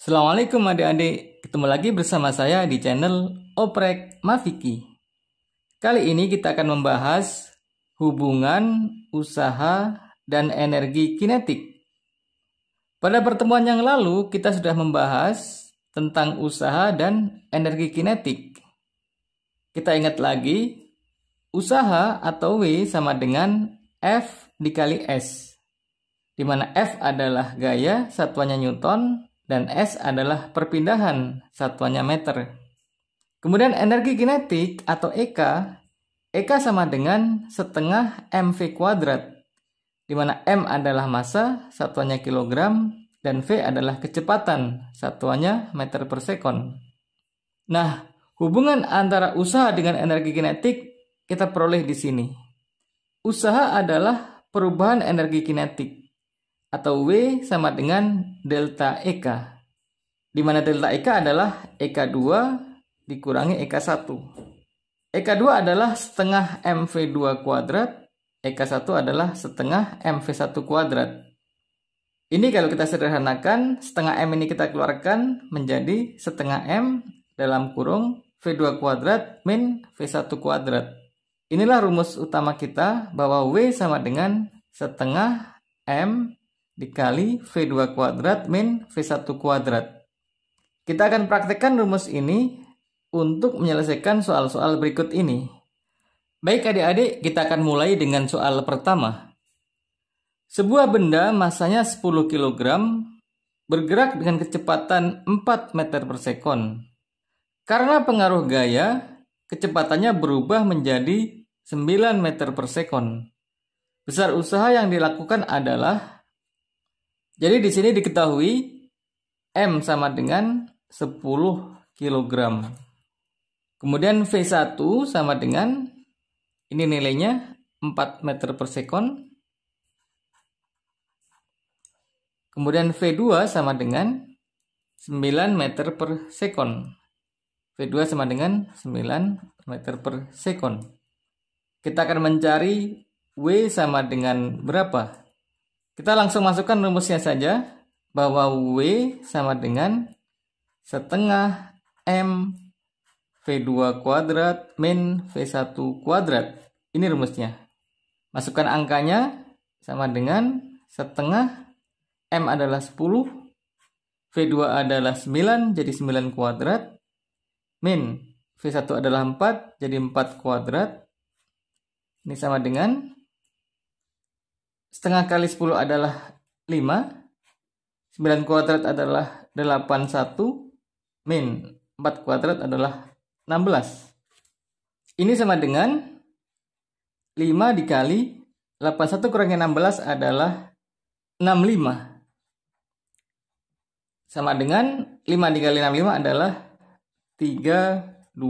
Assalamualaikum adik-adik, ketemu lagi bersama saya di channel Oprek Mafiki. Kali ini kita akan membahas hubungan usaha dan energi kinetik. Pada pertemuan yang lalu kita sudah membahas tentang usaha dan energi kinetik. Kita ingat lagi, usaha atau W sama dengan F dikali S, di mana F adalah gaya, satuannya Newton, dan S adalah perpindahan, satuannya meter. Kemudian energi kinetik atau EK sama dengan setengah mv kuadrat, di mana M adalah massa, satuannya kilogram, dan V adalah kecepatan, satuannya meter per sekon. Nah, hubungan antara usaha dengan energi kinetik kita peroleh di sini. Usaha adalah perubahan energi kinetik, atau W sama dengan delta EK, di mana delta EK adalah EK2 dikurangi EK1. EK2 adalah setengah mv2 kuadrat, EK1 adalah setengah mv1 kuadrat. Ini kalau kita sederhanakan, setengah M ini kita keluarkan menjadi setengah M dalam kurung V2 kuadrat min V1 kuadrat. Inilah rumus utama kita bahwa W sama dengan setengah M dikali V2 kuadrat min V1 kuadrat. Kita akan praktekkan rumus ini untuk menyelesaikan soal-soal berikut ini. Baik adik-adik, kita akan mulai dengan soal pertama. Sebuah benda masanya 10 kg bergerak dengan kecepatan 4 meter per sekon. Karena pengaruh gaya, kecepatannya berubah menjadi 9 meter per sekon. Besar usaha yang dilakukan adalah, jadi di sini diketahui M sama dengan 10 kg. Kemudian V1 sama dengan, ini nilainya 4 meter per sekon. Kemudian V2 sama dengan 9 meter per sekon. V2 sama dengan 9 meter per sekon. Kita akan mencari W sama dengan berapa? Kita langsung masukkan rumusnya saja, bahwa W sama dengan setengah M V2 kuadrat min V1 kuadrat. Ini rumusnya. Masukkan angkanya sama dengan setengah, M adalah 10, V2 adalah 9, jadi 9 kuadrat, min V1 adalah 4, jadi 4 kuadrat. Ini sama dengan setengah kali 10 adalah 5, 9 kuadrat adalah 81, min 4 kuadrat adalah 16. Ini sama dengan 5 dikali 81 kurangi 16 adalah 65. Sama dengan 5 dikali 65 adalah 325.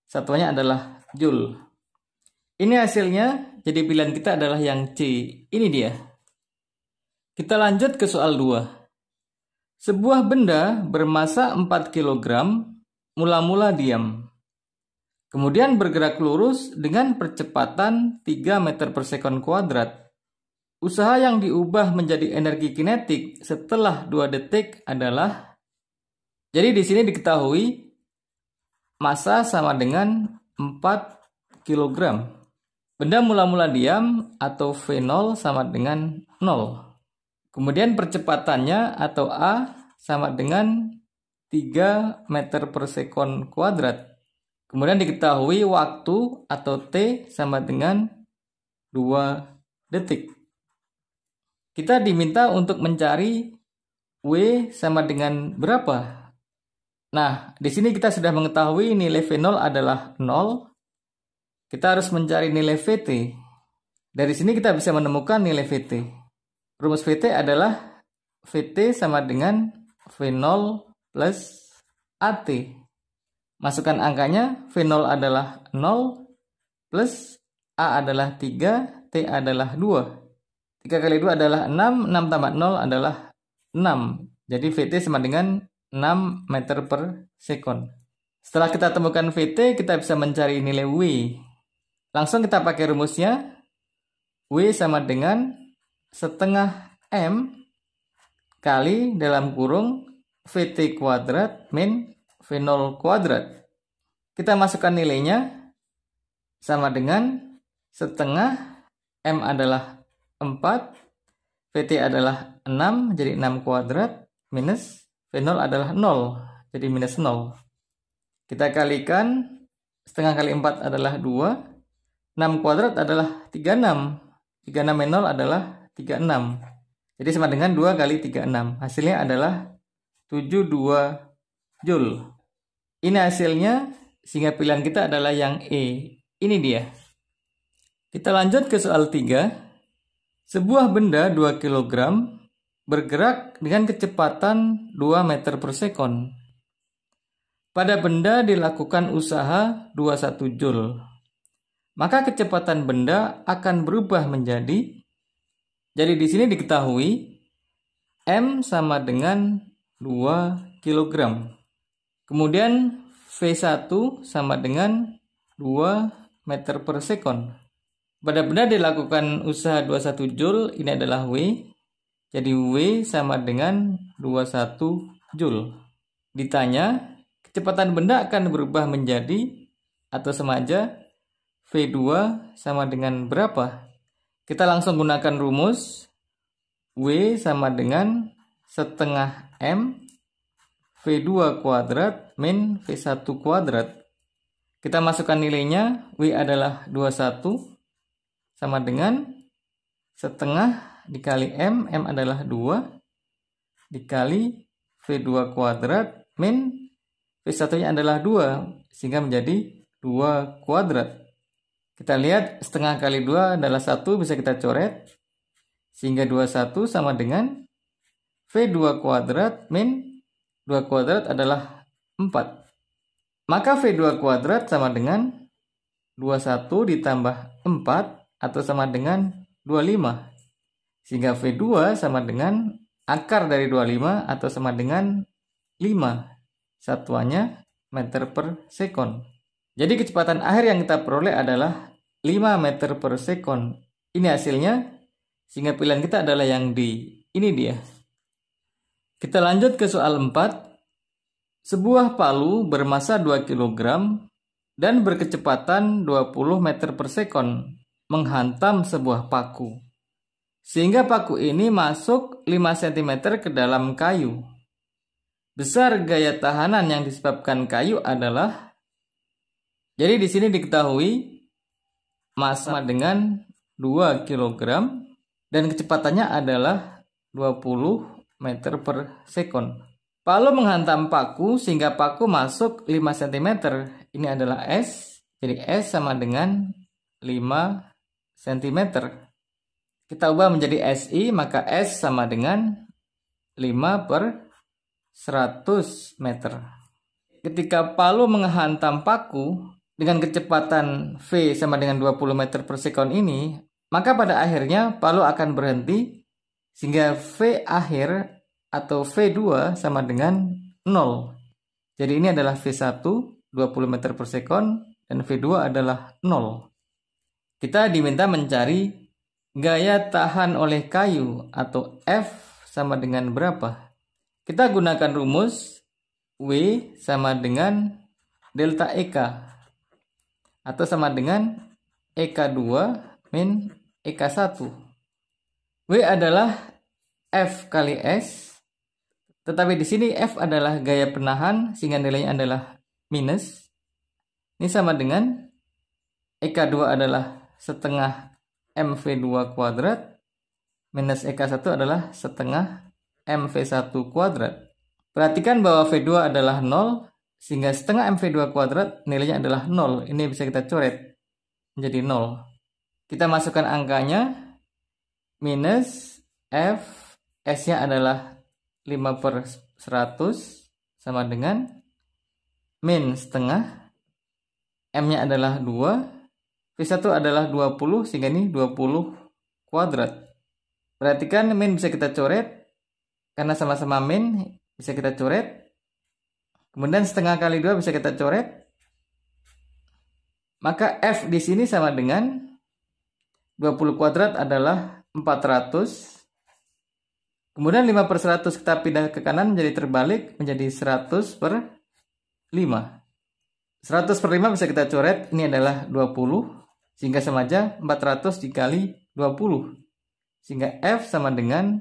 Satuannya adalah joule. Ini hasilnya. Jadi pilihan kita adalah yang C. Ini dia. Kita lanjut ke soal 2. Sebuah benda bermassa 4 kg mula-mula diam. Kemudian bergerak lurus dengan percepatan 3 meter per sekon kuadrat. Usaha yang diubah menjadi energi kinetik setelah 2 detik adalah, jadi di sini diketahui massa sama dengan 4 kg. Benda mula-mula diam atau V0 sama dengan 0. Kemudian percepatannya atau A sama dengan 3 meter per sekon kuadrat. Kemudian diketahui waktu atau T sama dengan 2 detik. Kita diminta untuk mencari W sama dengan berapa? Nah, di sini kita sudah mengetahui nilai V0 adalah 0. Kita harus mencari nilai VT. Dari sini kita bisa menemukan nilai VT. Rumus VT adalah VT sama dengan V0 plus AT. Masukkan angkanya, V0 adalah 0, plus A adalah 3, T adalah 2. 3 kali 2 adalah 6, 6 tambah 0 adalah 6. Jadi VT sama dengan 6 meter per sekon. Setelah kita temukan VT, kita bisa mencari nilai W. Langsung kita pakai rumusnya. W sama dengan setengah M kali dalam kurung VT kuadrat min V0 kuadrat. Kita masukkan nilainya sama dengan setengah M adalah 4, VT adalah 6, jadi 6 kuadrat, minus V0 adalah 0, jadi minus 0. Kita kalikan, setengah kali 4 adalah 2, 6 kuadrat adalah 36, 36 min 0 adalah 36. Jadi sama dengan 2 kali 36, hasilnya adalah 72 Joule. Ini hasilnya, sehingga pilihan kita adalah yang E. Ini dia. Kita lanjut ke soal 3. Sebuah benda 2 kg bergerak dengan kecepatan 2 meter per sekon. Pada benda dilakukan usaha 21 Joule. Maka kecepatan benda akan berubah menjadi, jadi di sini diketahui M sama dengan 2 kg. Kemudian V1 sama dengan 2 meter per sekon. Pada benda dilakukan usaha 21 Joule, ini adalah W. Jadi W sama dengan 21 Joule. Ditanya, kecepatan benda akan berubah menjadi atau sama aja V2 sama dengan berapa? Kita langsung gunakan rumus. W sama dengan setengah M V2 kuadrat min V1 kuadrat. Kita masukkan nilainya. W adalah 21 sama dengan setengah dikali M, M adalah 2, dikali V2 kuadrat min V1-nya adalah 2, sehingga menjadi 2 kuadrat. Kita lihat setengah kali 2 adalah 1, bisa kita coret, sehingga 21 sama dengan V2 kuadrat min 2 kuadrat adalah 4. Maka V2 kuadrat sama dengan 21 ditambah 4 atau sama dengan 25. Sehingga V2 sama dengan akar dari 25 atau sama dengan 5. Satuannya meter per sekon. Jadi kecepatan akhir yang kita peroleh adalah 5 meter per sekon. Ini hasilnya, sehingga pilihan kita adalah yang D. Ini dia. Kita lanjut ke soal 4. Sebuah palu bermasa 2 kg dan berkecepatan 20 meter per sekon menghantam sebuah paku. Sehingga paku ini masuk 5 cm ke dalam kayu. Besar gaya tahanan yang disebabkan kayu adalah, jadi di sini diketahui massa dengan 2 kg dan kecepatannya adalah 20 meter per sekon. Palu menghantam paku sehingga paku masuk 5 cm. Ini adalah S. Jadi S sama dengan 5 cm. Kita ubah menjadi SI, maka S sama dengan 5 per 100 meter. Ketika palu menghantam paku dengan kecepatan V sama dengan 20 meter per sekon ini, maka pada akhirnya palu akan berhenti, sehingga V akhir atau V2 sama dengan 0. Jadi ini adalah V1 20 meter per sekon dan V2 adalah 0. Kita diminta mencari gaya tahan oleh kayu atau F sama dengan berapa. Kita gunakan rumus W sama dengan delta EK atau sama dengan EK2 min EK1. W adalah F kali S. Tetapi di sini F adalah gaya penahan sehingga nilainya adalah minus. Ini sama dengan EK2 adalah setengah MV2 kuadrat minus EK1 adalah setengah MV1 kuadrat. Perhatikan bahwa V2 adalah 0 sehingga setengah MV2 kuadrat nilainya adalah 0. Ini bisa kita coret menjadi 0. Kita masukkan angkanya minus F, S-nya adalah 5 per 100 sama dengan min setengah, M-nya adalah 2, V1 adalah 20 sehingga ini 20 kuadrat. Perhatikan min bisa kita coret, karena sama-sama min bisa kita coret. Kemudian setengah kali 2 bisa kita coret. Maka F di sini sama dengan 20 kuadrat adalah 400 Kemudian 5/100 kita pindah ke kanan menjadi terbalik menjadi 100/5. 100/5 bisa kita coret, ini adalah 20, sehingga sama aja 400 dikali 20. Sehingga F sama dengan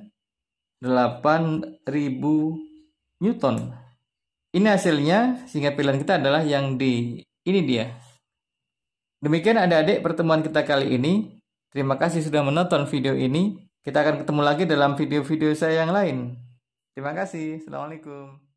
8.000 Newton. Ini hasilnya, sehingga pilihan kita adalah yang D. Ini dia. Demikian adik-adik pertemuan kita kali ini. Terima kasih sudah menonton video ini. Kita akan ketemu lagi dalam video-video saya yang lain. Terima kasih. Assalamualaikum.